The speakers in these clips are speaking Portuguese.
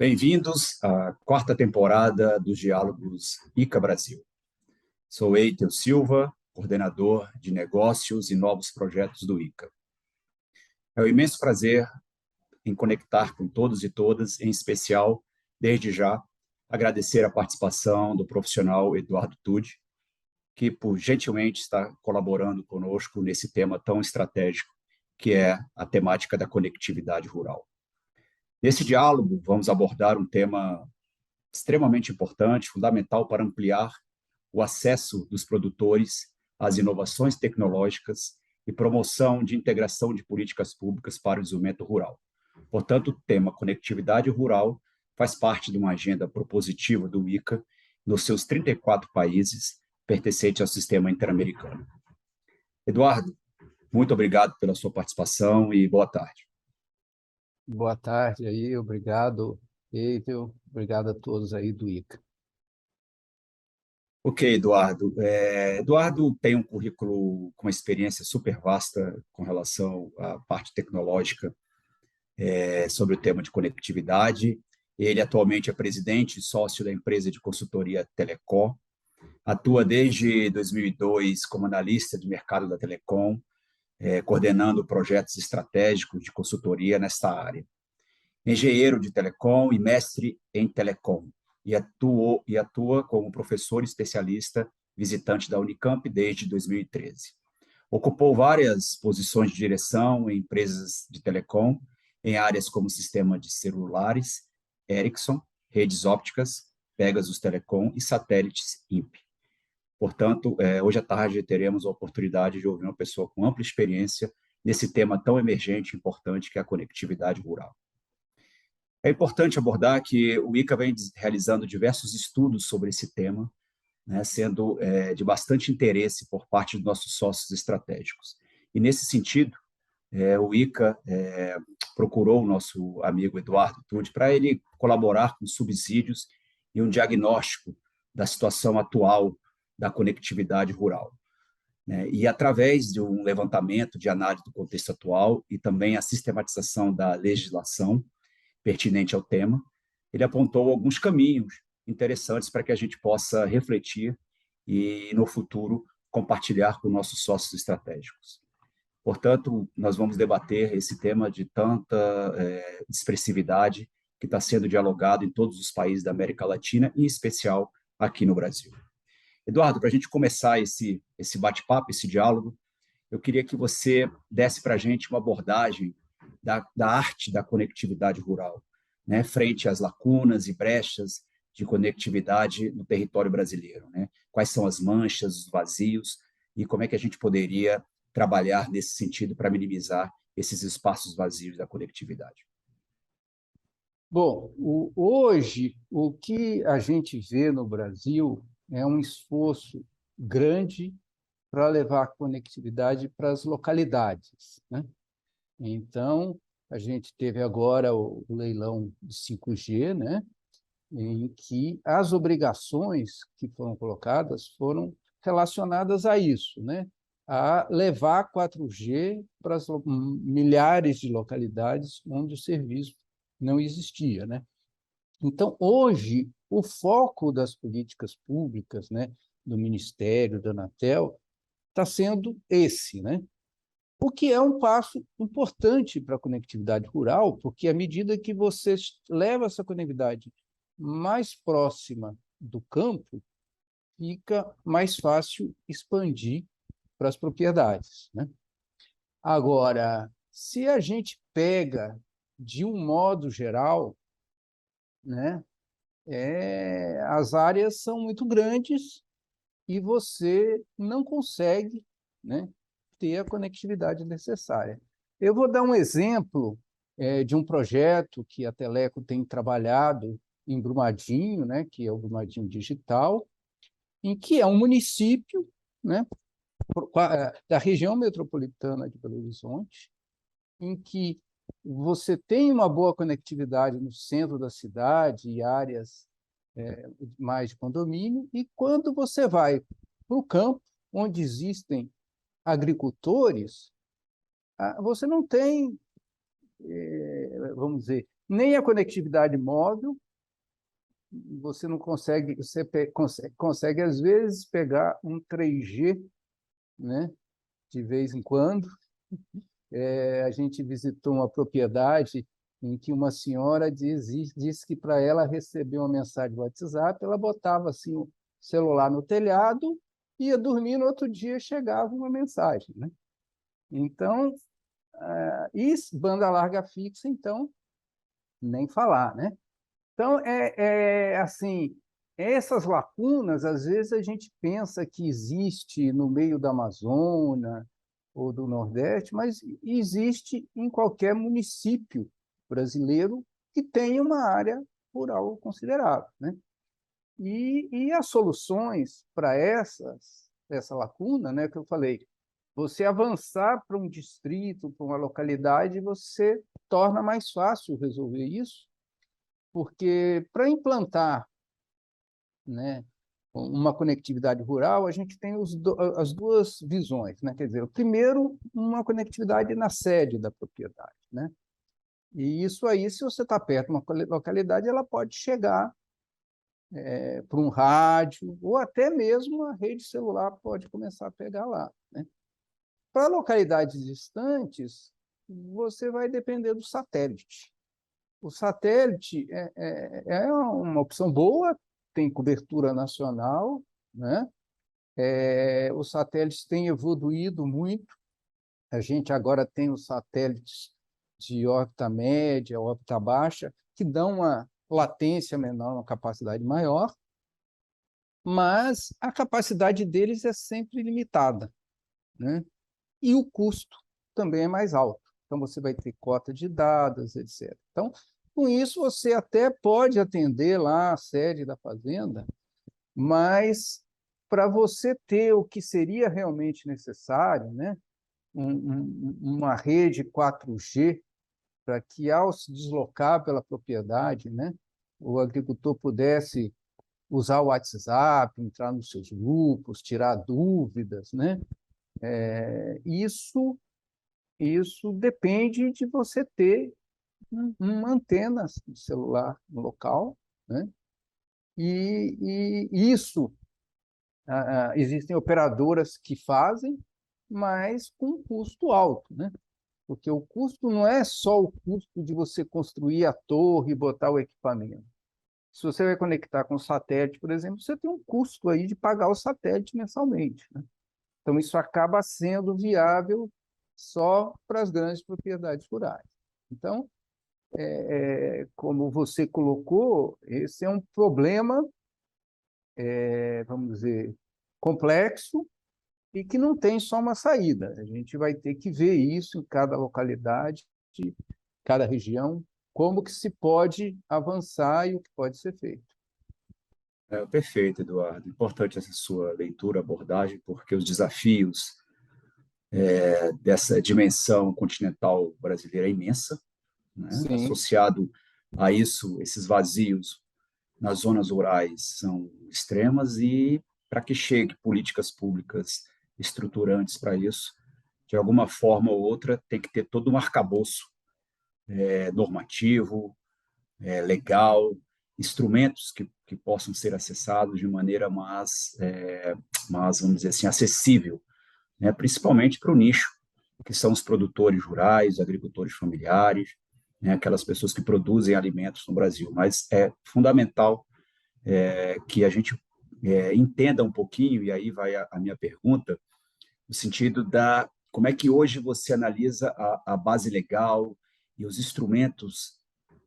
Bem-vindos à quarta temporada dos Diálogos ICA Brasil. Sou Eitel Silva, coordenador de negócios e novos projetos do ICA. É um imenso prazer em conectar com todos e todas, em especial, desde já, agradecer a participação do profissional Eduardo Tude, que por gentilmente está colaborando conosco nesse tema tão estratégico, que é a temática da conectividade rural. Nesse diálogo, vamos abordar um tema extremamente importante, fundamental para ampliar o acesso dos produtores às inovações tecnológicas e promoção de integração de políticas públicas para o desenvolvimento rural. Portanto, o tema conectividade rural faz parte de uma agenda propositiva do ICA nos seus 34 países pertencentes ao sistema interamericano. Eduardo, muito obrigado pela sua participação e boa tarde. Boa tarde aí, obrigado, Eitel, obrigado a todos aí do ICA. Ok, Eduardo. Eduardo tem um currículo com uma experiência super vasta com relação à parte tecnológica sobre o tema de conectividade. Ele atualmente é presidente e sócio da empresa de consultoria Telecom. Atua desde 2002 como analista de mercado da Telecom, coordenando projetos estratégicos de consultoria nesta área. Engenheiro de telecom e mestre em telecom, e atua como professor especialista visitante da Unicamp desde 2013. Ocupou várias posições de direção em empresas de telecom, em áreas como sistema de celulares, Ericsson, redes ópticas, Pegasus Telecom e satélites INPE. Portanto, hoje à tarde teremos a oportunidade de ouvir uma pessoa com ampla experiência nesse tema tão emergente e importante que é a conectividade rural. É importante abordar que o ICA vem realizando diversos estudos sobre esse tema, né, sendo de bastante interesse por parte dos nossos sócios estratégicos. E, nesse sentido, o ICA procurou o nosso amigo Eduardo Tude para ele colaborar com subsídios e um diagnóstico da situação atual da conectividade rural. E, através de um levantamento de análise do contexto atual e também a sistematização da legislação pertinente ao tema, ele apontou alguns caminhos interessantes para que a gente possa refletir e, no futuro, compartilhar com nossos sócios estratégicos. Portanto, nós vamos debater esse tema de tanta expressividade que está sendo dialogado em todos os países da América Latina, em especial aqui no Brasil. Eduardo, para a gente começar esse bate-papo, esse diálogo, eu queria que você desse para a gente uma abordagem da arte da conectividade rural, né, frente às lacunas e brechas de conectividade no território brasileiro, né? Quais são as manchas, os vazios e como é que a gente poderia trabalhar nesse sentido para minimizar esses espaços vazios da conectividade. Bom, hoje o que a gente vê no Brasil é um esforço grande para levar a conectividade para as localidades, né? Então, a gente teve agora o leilão de 5G, né, em que as obrigações que foram colocadas foram relacionadas a isso, né, a levar 4G para as milhares de localidades onde o serviço não existia, né? Então, hoje, o foco das políticas públicas, né, do Ministério, da Anatel, está sendo esse, né? O que é um passo importante para a conectividade rural, porque à medida que você leva essa conectividade mais próxima do campo, fica mais fácil expandir para as propriedades, né? Agora, se a gente pega de um modo geral, né, as áreas são muito grandes e você não consegue, né, ter a conectividade necessária. Eu vou dar um exemplo de um projeto que a Teleco tem trabalhado em Brumadinho, né, que é o Brumadinho Digital, em que é um município, né, da região metropolitana de Belo Horizonte, em que você tem uma boa conectividade no centro da cidade e áreas mais de condomínio, e quando você vai para o campo, onde existem agricultores, você não tem, vamos dizer, nem a conectividade móvel, você não consegue, consegue às vezes pegar um 3G, né, de vez em quando. A gente visitou uma propriedade em que uma senhora disse que para ela receber uma mensagem do WhatsApp, ela botava assim, o celular no telhado, ia dormir, no outro dia chegava uma mensagem, né? Então, e banda larga fixa, então, nem falar, né? Então, assim, essas lacunas, às vezes a gente pensa que existe no meio da Amazônia ou do Nordeste, mas existe em qualquer município brasileiro que tenha uma área rural considerável, né? E as soluções para essa lacuna, né, que eu falei, você avançar para um distrito, para uma localidade, você torna mais fácil resolver isso, porque para implantar, né, uma conectividade rural, a gente tem as duas visões, né? Quer dizer, o primeiro, uma conectividade na sede da propriedade, né? E isso aí, se você está perto de uma localidade, ela pode chegar para um rádio, ou até mesmo a rede celular pode começar a pegar lá, né? Para localidades distantes, você vai depender do satélite. O satélite é uma opção boa, tem cobertura nacional, né? Os satélites têm evoluído muito. A gente agora tem os satélites de órbita média, órbita baixa, que dão uma latência menor, uma capacidade maior, mas a capacidade deles é sempre limitada, né? E o custo também é mais alto. Então, você vai ter cota de dados, etc. Então, com isso, você até pode atender lá a sede da fazenda, mas para você ter o que seria realmente necessário, né? Uma rede 4G, para que, ao se deslocar pela propriedade, né, o agricultor pudesse usar o WhatsApp, entrar nos seus grupos, tirar dúvidas, né? Isso depende de você ter uma antena de celular no local, né? E isso, existem operadoras que fazem, mas com custo alto, né? Porque o custo não é só o custo de você construir a torre e botar o equipamento. Se você vai conectar com o satélite, por exemplo, você tem um custo aí de pagar o satélite mensalmente, né? Então, isso acaba sendo viável só para as grandes propriedades rurais. Então, como você colocou, esse é um problema, vamos dizer, complexo e que não tem só uma saída. A gente vai ter que ver isso em cada localidade, cada região, como que se pode avançar e o que pode ser feito. Perfeito, Eduardo. Importante essa sua leitura, abordagem, porque os desafios dessa dimensão continental brasileira é imensa, né? Sim, Associado a isso, esses vazios nas zonas rurais são extremas e para que chegue políticas públicas estruturantes para isso, de alguma forma ou outra, tem que ter todo um arcabouço normativo, legal, instrumentos que possam ser acessados de maneira mais, vamos dizer assim, acessível, né? Principalmente para o nicho, que são os produtores rurais, agricultores familiares, né? Aquelas pessoas que produzem alimentos no Brasil. Mas é fundamental que a gente entenda um pouquinho, e aí vai a minha pergunta, no sentido da como é que hoje você analisa a base legal e os instrumentos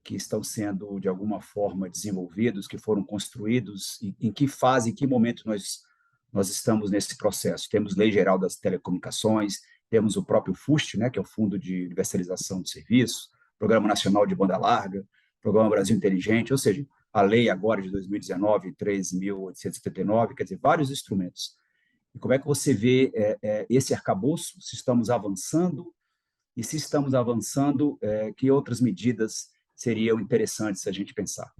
que estão sendo, de alguma forma, desenvolvidos, que foram construídos, em que fase, em que momento nós estamos nesse processo. Temos Lei Geral das Telecomunicações, temos o próprio FUST, né, que é o Fundo de Universalização de Serviços, Programa Nacional de Banda Larga, Programa Brasil Inteligente, ou seja, a lei agora de 2019, 13.879, quer dizer, vários instrumentos. E como é que você vê esse arcabouço, se estamos avançando, e se estamos avançando, que outras medidas seriam interessantes a gente pensar?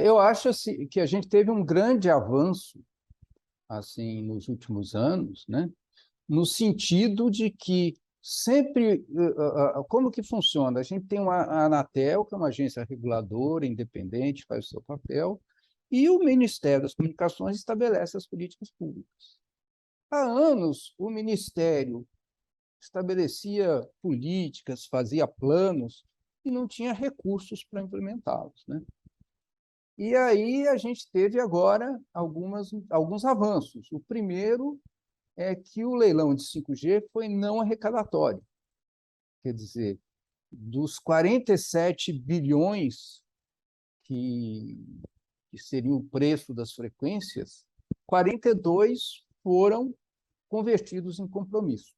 eu acho assim, que a gente teve um grande avanço assim nos últimos anos, né? No sentido de que sempre, como que funciona? A gente tem a Anatel, que é uma agência reguladora, independente, faz o seu papel, e o Ministério das Comunicações estabelece as políticas públicas. Há anos, o Ministério estabelecia políticas, fazia planos, e não tinha recursos para implementá-los, né? E aí a gente teve agora alguns avanços. O primeiro é que o leilão de 5G foi não arrecadatório. Quer dizer, dos 47 bilhões que seria o preço das frequências, 42 foram convertidos em compromissos.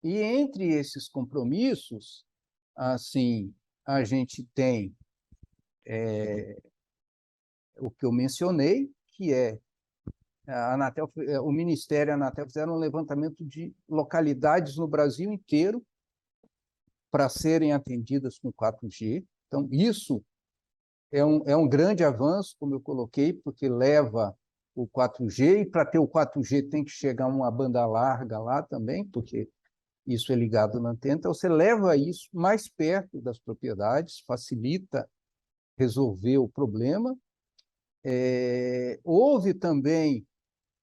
E entre esses compromissos, assim, a gente tem o que eu mencionei, que é a Anatel, o Ministério e a Anatel fizeram um levantamento de localidades no Brasil inteiro para serem atendidas com 4G. Então, isso é um grande avanço, como eu coloquei, porque leva o 4G, e para ter o 4G tem que chegar uma banda larga lá também, porque isso é ligado na antena. Então, você leva isso mais perto das propriedades, facilita resolver o problema. Houve também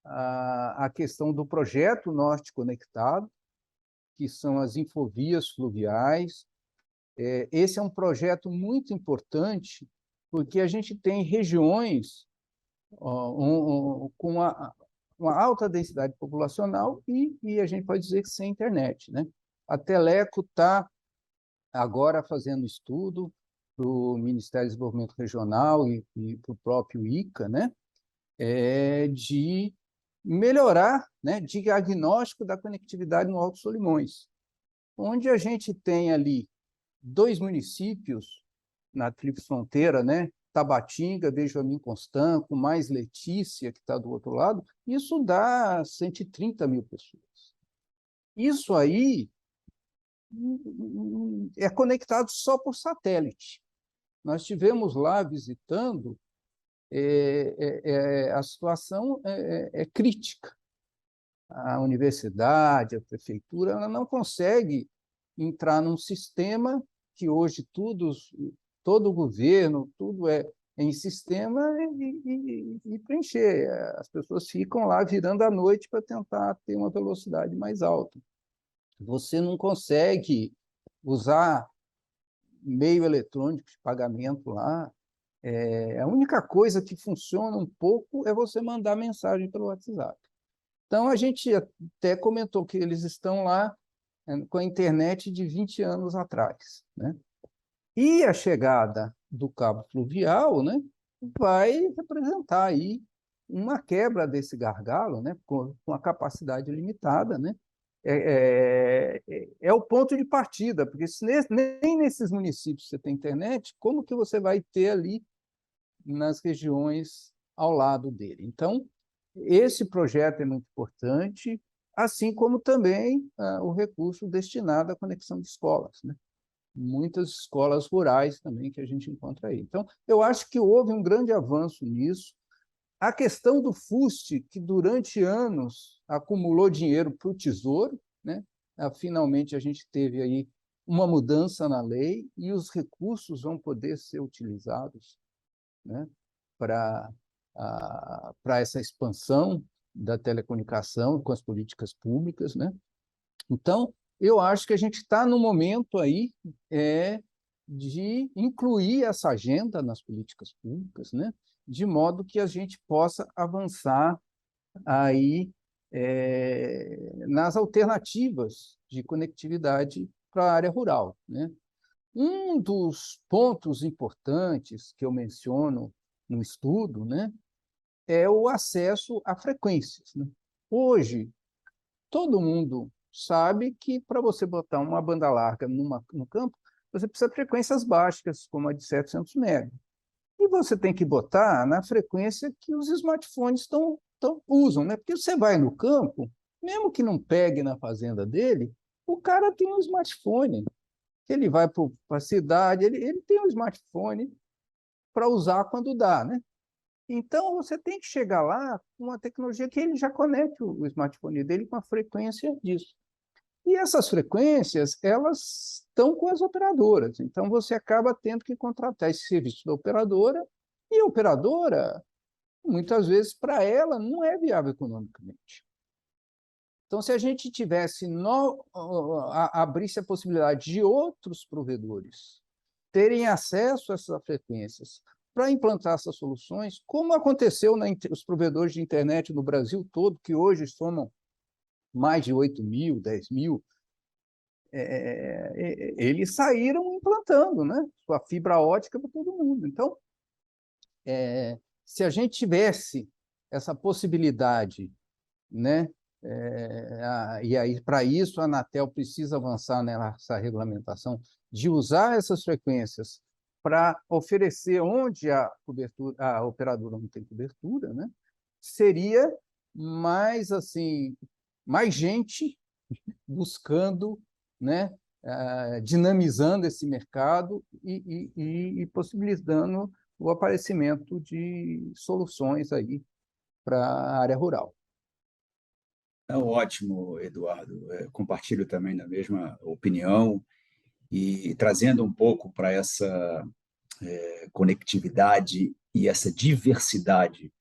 a questão do projeto Norte Conectado, que são as infovias fluviais. Esse é um projeto muito importante, porque a gente tem regiões com uma alta densidade populacional e a gente pode dizer que sem internet, né? A Teleco está agora fazendo estudo para o Ministério do Desenvolvimento Regional e para o próprio ICA, né? De melhorar, né, diagnóstico da conectividade no Alto Solimões, onde a gente tem ali 2 municípios na tríplice fronteira, né? Tabatinga, Benjamin Constant, com mais Letícia, que está do outro lado, isso dá 130 mil pessoas. Isso aí é conectado só por satélite. Nós estivemos lá visitando, a situação é crítica. A universidade, a prefeitura, ela não consegue entrar num sistema que hoje todo o governo, tudo é em sistema e preencher. As pessoas ficam lá virando à noite para tentar ter uma velocidade mais alta. Você não consegue usar meio eletrônico de pagamento lá. A única coisa que funciona um pouco é você mandar mensagem pelo WhatsApp. Então, a gente até comentou que eles estão lá com a internet de 20 anos atrás, né? E a chegada do cabo fluvial, né, vai representar aí uma quebra desse gargalo, né, com a capacidade limitada, né? É o ponto de partida, porque se nem nesses municípios você tem internet, como que você vai ter ali nas regiões ao lado dele? Então, esse projeto é muito importante, assim como também o recurso destinado à conexão de escolas, né? Muitas escolas rurais também que a gente encontra aí. Então, eu acho que houve um grande avanço nisso. A questão do FUST, que durante anos acumulou dinheiro para o Tesouro, né? Finalmente a gente teve aí uma mudança na lei e os recursos vão poder ser utilizados, né, para essa expansão da telecomunicação com as políticas públicas, né? Então, eu acho que a gente está no momento aí de incluir essa agenda nas políticas públicas, né? De modo que a gente possa avançar aí nas alternativas de conectividade para a área rural, né? Um dos pontos importantes que eu menciono no estudo, né, é o acesso a frequências, né? Hoje, todo mundo sabe que para você botar uma banda larga no campo, você precisa de frequências baixas, como a de 700 MHz. E você tem que botar na frequência que os smartphones usam, né? Porque você vai no campo, mesmo que não pegue na fazenda dele, o cara tem um smartphone. Ele vai para a cidade, ele tem um smartphone para usar quando dá, né? Então, você tem que chegar lá com uma tecnologia que ele já conecte o smartphone dele com a frequência disso. E essas frequências, elas estão com as operadoras. Então, você acaba tendo que contratar esse serviço da operadora, e a operadora, muitas vezes, para ela, não é viável economicamente. Então, se a gente tivesse abrisse a possibilidade de outros provedores terem acesso a essas frequências para implantar essas soluções, como aconteceu os provedores de internet no Brasil todo, que hoje somam mais de 8 mil, 10 mil, eles saíram implantando, né, sua fibra ótica para todo mundo. Então, se a gente tivesse essa possibilidade, né, e aí, para isso, a Anatel precisa avançar nessa regulamentação de usar essas frequências para oferecer onde a operadora não tem cobertura, né? Seria mais assim, mais gente buscando, né, dinamizando esse mercado e possibilitando o aparecimento de soluções aí para a área rural. É ótimo, Eduardo. Compartilho também da mesma opinião e trazendo um pouco para essa conectividade e essa diversidade,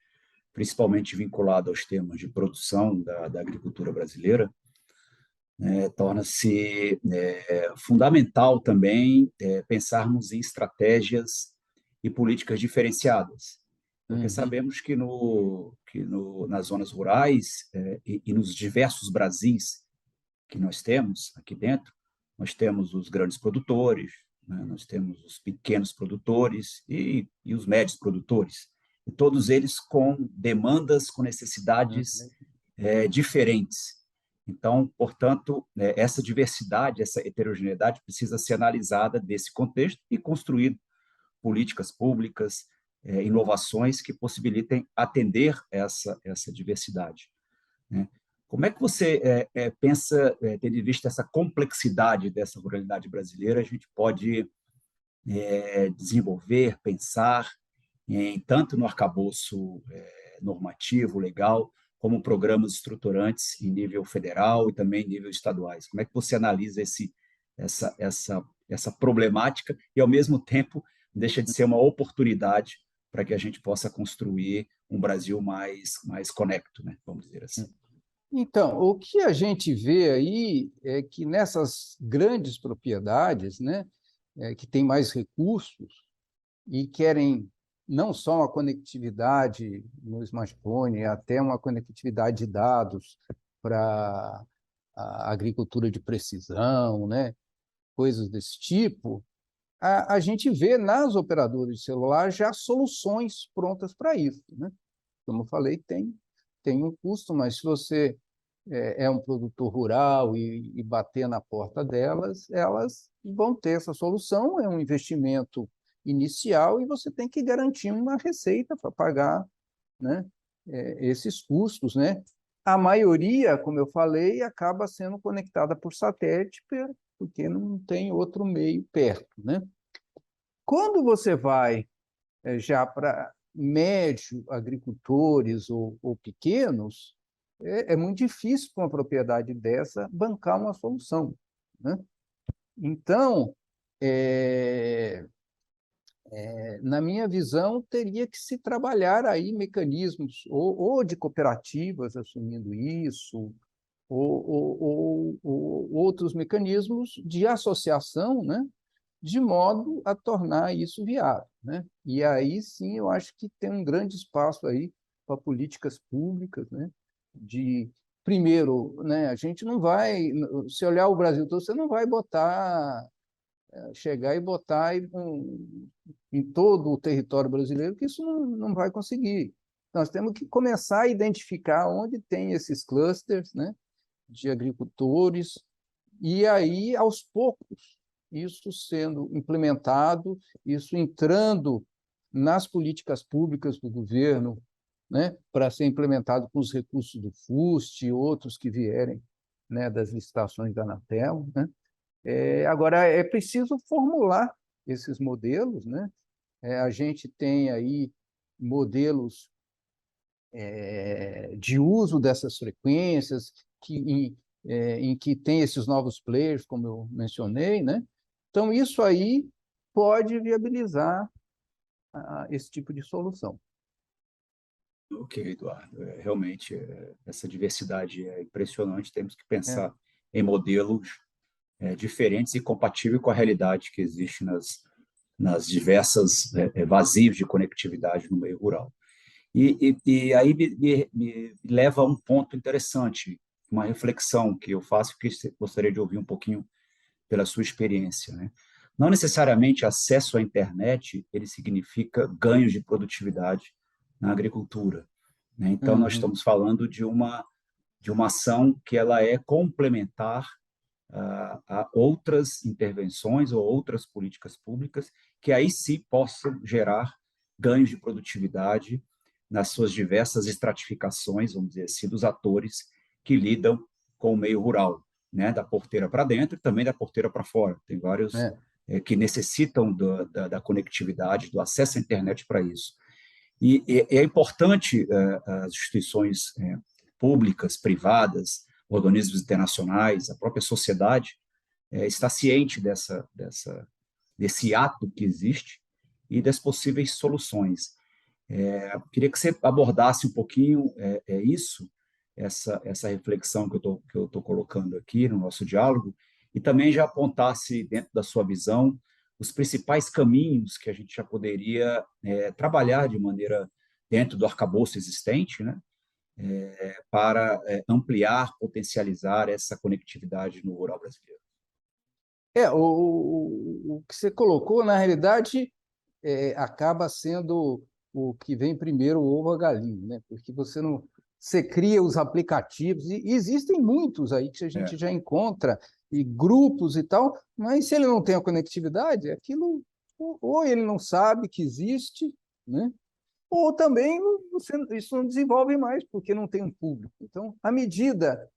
principalmente vinculada aos temas de produção da agricultura brasileira, torna-se fundamental também pensarmos em estratégias e políticas diferenciadas, porque sabemos nas zonas rurais e nos diversos Brasis que nós temos aqui dentro, nós temos os grandes produtores, né? Nós temos os pequenos produtores e os médios produtores, e todos eles com demandas, com necessidades diferentes. Então, portanto, essa diversidade, essa heterogeneidade precisa ser analisada desse contexto e construir políticas públicas, inovações que possibilitem atender essa diversidade, né? Como é que você pensa, tendo em vista essa complexidade dessa ruralidade brasileira, a gente pode desenvolver, pensar tanto no arcabouço normativo, legal, como programas estruturantes em nível federal e também em nível estaduais? Como é que você analisa essa problemática e, ao mesmo tempo, deixa de ser uma oportunidade para que a gente possa construir um Brasil mais conecto, né? Vamos dizer assim. Então, o que a gente vê aí é que nessas grandes propriedades, né, que têm mais recursos e querem não só uma conectividade no smartphone, até uma conectividade de dados para a agricultura de precisão, né, coisas desse tipo, a gente vê nas operadoras de celular já soluções prontas para isso, né? Como eu falei, tem um custo, mas se você é um produtor rural e bater na porta delas, elas vão ter essa solução, é um investimento inicial e você tem que garantir uma receita para pagar, né, esses custos, né? A maioria, como eu falei, acaba sendo conectada por satélite, porque não tem outro meio perto, né? Quando você vai já para médio agricultores ou pequenos, é muito difícil para uma propriedade dessa bancar uma solução, né? Então, na minha visão, teria que se trabalhar aí mecanismos ou de cooperativas assumindo isso, ou outros mecanismos de associação, né? De modo a tornar isso viável, né? E aí sim eu acho que tem um grande espaço aí para políticas públicas, né? De primeiro, né? A gente não vai, se olhar o Brasil todo, você não vai chegar e botar em todo o território brasileiro, que isso não vai conseguir. Nós temos que começar a identificar onde tem esses clusters, né? De agricultores e aí aos poucos isso sendo implementado, isso entrando nas políticas públicas do governo, né, para ser implementado com os recursos do FUST e outros que vierem, né, das licitações da Anatel, né? Agora, é preciso formular esses modelos, né? A gente tem aí modelos de uso dessas frequências que em que tem esses novos players, como eu mencionei, né? Então, isso aí pode viabilizar esse tipo de solução. Ok, Eduardo. Realmente, essa diversidade é impressionante. Temos que É, pensar em modelos diferentes e compatíveis com a realidade que existe nas diversas vazios de conectividade no meio rural. E aí me leva a um ponto interessante, uma reflexão que eu faço, que gostaria de ouvir um pouquinho pela sua experiência, né? Não necessariamente acesso à internet ele significa ganhos de produtividade na agricultura, né? Então nós uhum, estamos falando de uma ação que ela é complementar a outras intervenções ou outras políticas públicas que aí sim possam gerar ganhos de produtividade nas suas diversas estratificações, vamos dizer assim, dos atores que lidam com o meio rural, né, da porteira para dentro e também da porteira para fora. Tem vários é, que necessitam da conectividade, do acesso à internet para isso. E é importante as instituições públicas, privadas, organismos internacionais, a própria sociedade estar ciente desse ato que existe e das possíveis soluções. Queria que você abordasse um pouquinho isso, essa reflexão que eu estou colocando aqui no nosso diálogo, e também já apontasse, dentro da sua visão, os principais caminhos que a gente já poderia trabalhar de maneira dentro do arcabouço existente, né, para ampliar, potencializar essa conectividade no rural brasileiro. o que você colocou, na realidade, acaba sendo o que vem primeiro, o ovo ou a galinha, né? Porque você não, você cria os aplicativos, e existem muitos aí que a gente É, já encontra, e grupos e tal, mas se ele não tem a conectividade, aquilo, ou ele não sabe que existe, né? Ou também isso não desenvolve mais, porque não tem um público. Então, à medida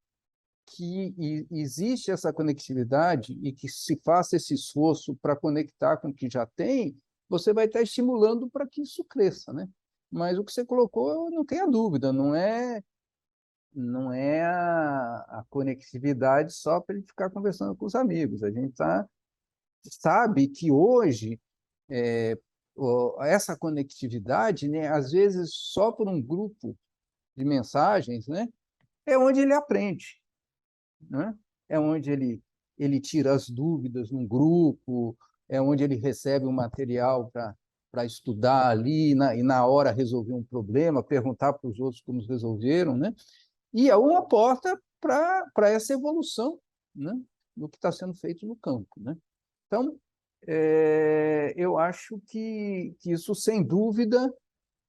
que existe essa conectividade e que se faça esse esforço para conectar com o que já tem, você vai estar estimulando para que isso cresça, né? Mas o que você colocou, não tenha dúvida, não é a conectividade só para ele ficar conversando com os amigos. A gente sabe que hoje essa conectividade, né, às vezes só por um grupo de mensagens, né, é onde ele aprende, né? É onde ele tira as dúvidas num grupo, é onde ele recebe um material para estudar ali e na hora resolver um problema, perguntar para os outros como resolveram, né? E é uma porta para essa evolução, né? Do que está sendo feito no campo, né? Então, eu acho que isso, sem dúvida,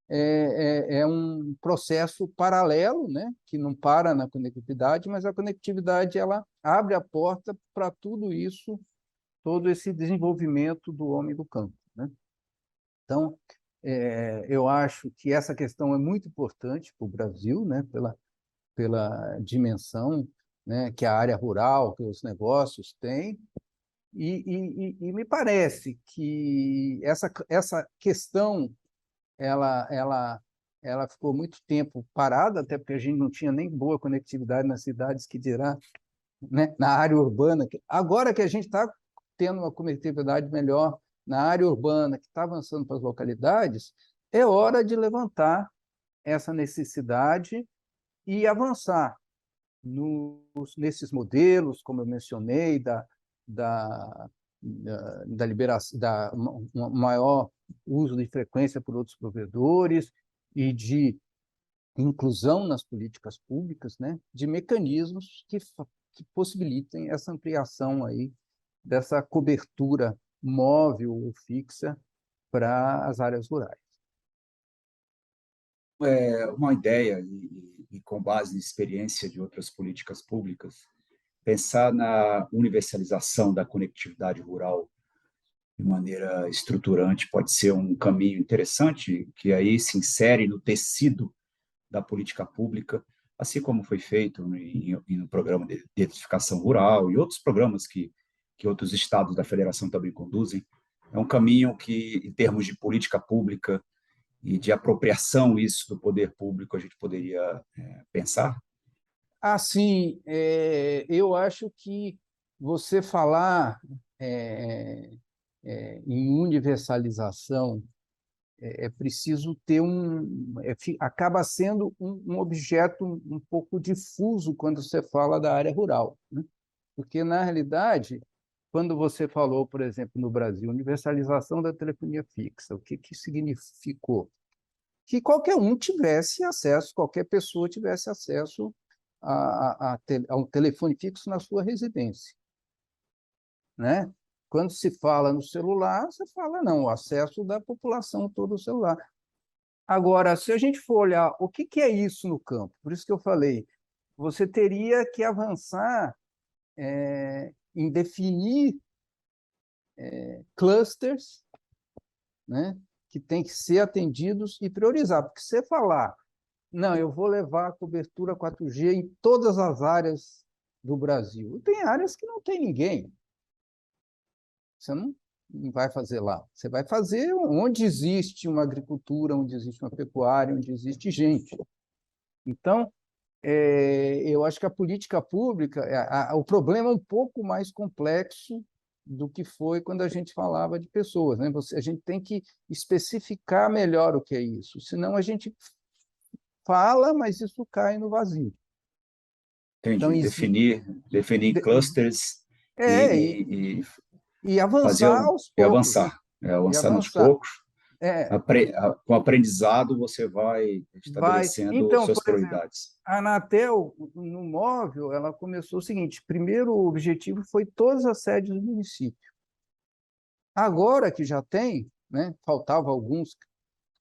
é um processo paralelo, né, que não para na conectividade, mas a conectividade ela abre a porta para tudo isso, todo esse desenvolvimento do homem do campo, né? Então, eu acho que essa questão é muito importante para o Brasil, né, pela dimensão, né, que a área rural, que os negócios têm, e me parece que essa questão ela ficou muito tempo parada, até porque a gente não tinha nem boa conectividade nas cidades, que dirá, né, na área urbana. Agora que a gente está tendo uma conectividade melhor na área urbana, que está avançando para as localidades, é hora de levantar essa necessidade e avançar nesses modelos, como eu mencionei, da liberação, um maior uso de frequência por outros provedores e de inclusão nas políticas públicas, né, de mecanismos que possibilitem essa ampliação aí dessa cobertura móvel ou fixa para as áreas rurais. uma ideia, e com base em experiência de outras políticas públicas, pensar na universalização da conectividade rural de maneira estruturante pode ser um caminho interessante, que aí se insere no tecido da política pública, assim como foi feito no programa de eletrificação rural e outros programas que outros estados da federação também conduzem. É um caminho que, em termos de política pública e de apropriação isso do poder público, a gente poderia pensar. Assim, eu acho que você falar em universalização é preciso ter acaba sendo um objeto um pouco difuso quando você fala da área rural, né? Porque, na realidade, quando você falou, por exemplo, no Brasil, universalização da telefonia fixa, o que significou? Que qualquer um tivesse acesso, qualquer pessoa tivesse acesso a um telefone fixo na sua residência, né? Quando se fala no celular, você fala, não, o acesso da população toda ao celular. Agora, se a gente for olhar o que é isso no campo, por isso que eu falei, você teria que avançar em definir clusters, né, que tem que ser atendidos e priorizar. Porque se você falar, não, eu vou levar a cobertura 4G em todas as áreas do Brasil. Tem áreas que não tem ninguém. Você não vai fazer lá. Você vai fazer onde existe uma agricultura, onde existe uma pecuária, onde existe gente. Então, eu acho que a política pública, o problema é um pouco mais complexo do que foi quando a gente falava de pessoas, né? A gente tem que especificar melhor o que é isso, senão a gente fala, mas isso cai no vazio. Então, Entendi. Definir clusters é, e, e e avançar aos poucos, né? E avançar aos avançar. poucos. É, Com aprendizado, você vai vai. estabelecendo Então, suas por exemplo, prioridades. a Anatel, no móvel, ela começou o seguinte: primeiro, o objetivo foi todas as sedes do município. Agora que já tem, né, faltava alguns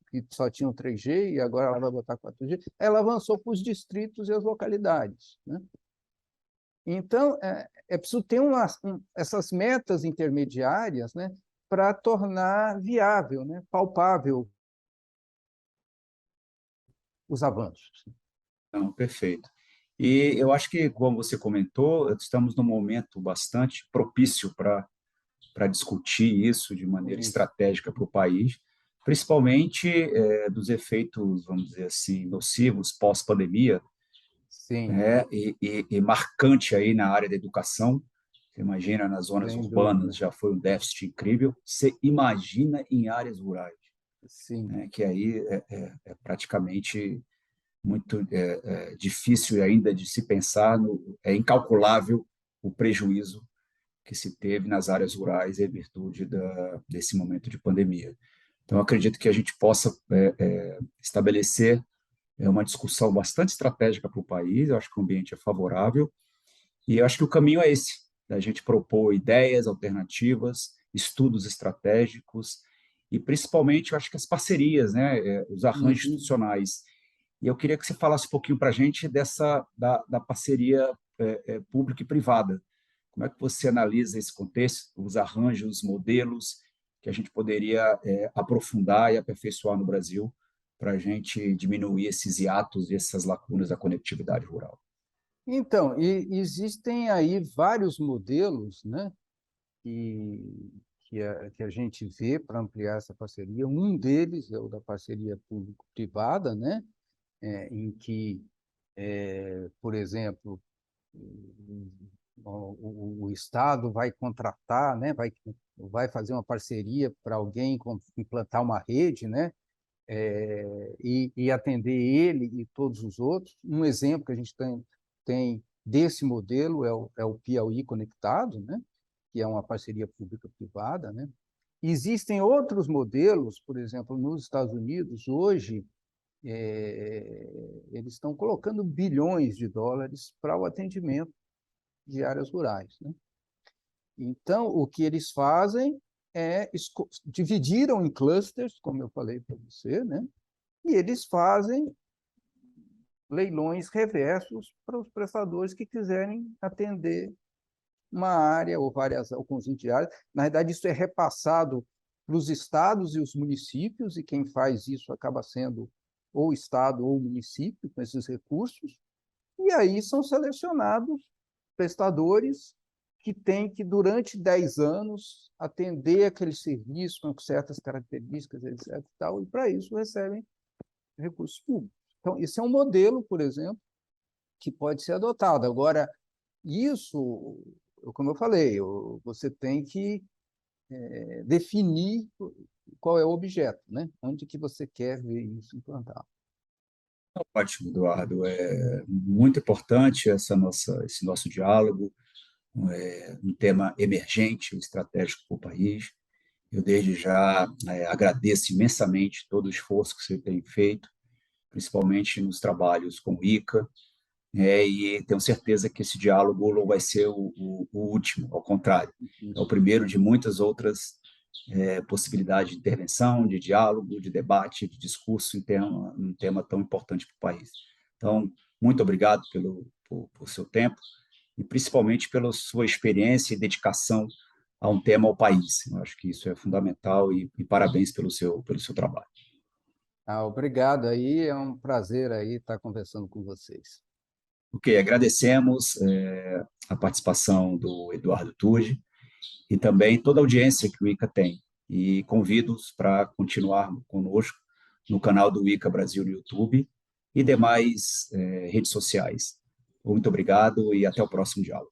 que só tinham 3G, e agora ela vai botar 4G, ela avançou para os distritos e as localidades, né? Então, é preciso ter essas metas intermediárias, né, para tornar viável, né, palpável os avanços. Não, perfeito. E eu acho que, como você comentou, estamos num momento bastante propício para discutir isso de maneira Isso. estratégica para o país, principalmente dos efeitos, vamos dizer assim, nocivos pós-pandemia, Sim, né? E marcante aí na área da educação. Você imagina, nas zonas sem urbanas dúvida. já foi um déficit incrível. Você imagina em áreas rurais, Sim. né? Que aí é praticamente muito difícil ainda de se pensar, é incalculável o prejuízo que se teve nas áreas rurais em virtude desse momento de pandemia. Então, acredito que a gente possa estabelecer uma discussão bastante estratégica para o país, eu acho que o ambiente é favorável, e eu acho que o caminho é esse, da gente propor ideias alternativas, estudos estratégicos, e principalmente, eu acho que as parcerias, né, os arranjos Uhum. institucionais. E eu queria que você falasse um pouquinho para a gente da parceria pública e privada. Como é que você analisa esse contexto, os arranjos, os modelos que a gente poderia aprofundar e aperfeiçoar no Brasil para a gente diminuir esses hiatos e essas lacunas da conectividade rural? Então, existem aí vários modelos, né, que a gente vê para ampliar essa parceria. Um deles é o da parceria público-privada, né, em que, por exemplo, o Estado vai contratar, né, vai fazer uma parceria para alguém implantar uma rede, né, e atender ele e todos os outros. Um exemplo que a gente tem desse modelo é o Piauí Conectado, né, que é uma parceria pública-privada, né. Existem outros modelos, por exemplo, nos Estados Unidos, hoje, eles estão colocando bilhões de dólares para o atendimento de áreas rurais, né? Então, o que eles fazem dividiram em clusters, como eu falei para você, né? E eles fazem leilões reversos para os prestadores que quiserem atender uma área ou várias, ou conjunto de áreas. Na verdade, isso é repassado para os estados e os municípios, e quem faz isso acaba sendo ou o estado ou o município com esses recursos, e aí são selecionados prestadores que têm que, durante 10 anos, atender aquele serviço com certas características, etc. E tal, e para isso recebem recursos públicos. Então, esse é um modelo, por exemplo, que pode ser adotado. Agora, isso, como eu falei, você tem que definir qual é o objeto, né? Onde que você quer ver isso implantado. Ótimo, Eduardo. É muito importante esse nosso diálogo, um tema emergente, estratégico para o país. Eu, desde já, agradeço imensamente todo o esforço que você tem feito, principalmente nos trabalhos com o ICA, e tenho certeza que esse diálogo não vai ser o último, ao contrário, é o primeiro de muitas outras possibilidades de intervenção, de diálogo, de debate, de discurso em um tema tão importante para o país. Então, muito obrigado por seu tempo e principalmente pela sua experiência e dedicação a um tema ao país. Eu acho que isso é fundamental e parabéns pelo seu trabalho. Obrigado aí, é um prazer aí estar conversando com vocês. Ok, agradecemos a participação do Eduardo Tuge e também toda a audiência que o ICA tem. E convido-os para continuar conosco no canal do ICA Brasil no YouTube e demais redes sociais. Muito obrigado e até o próximo diálogo.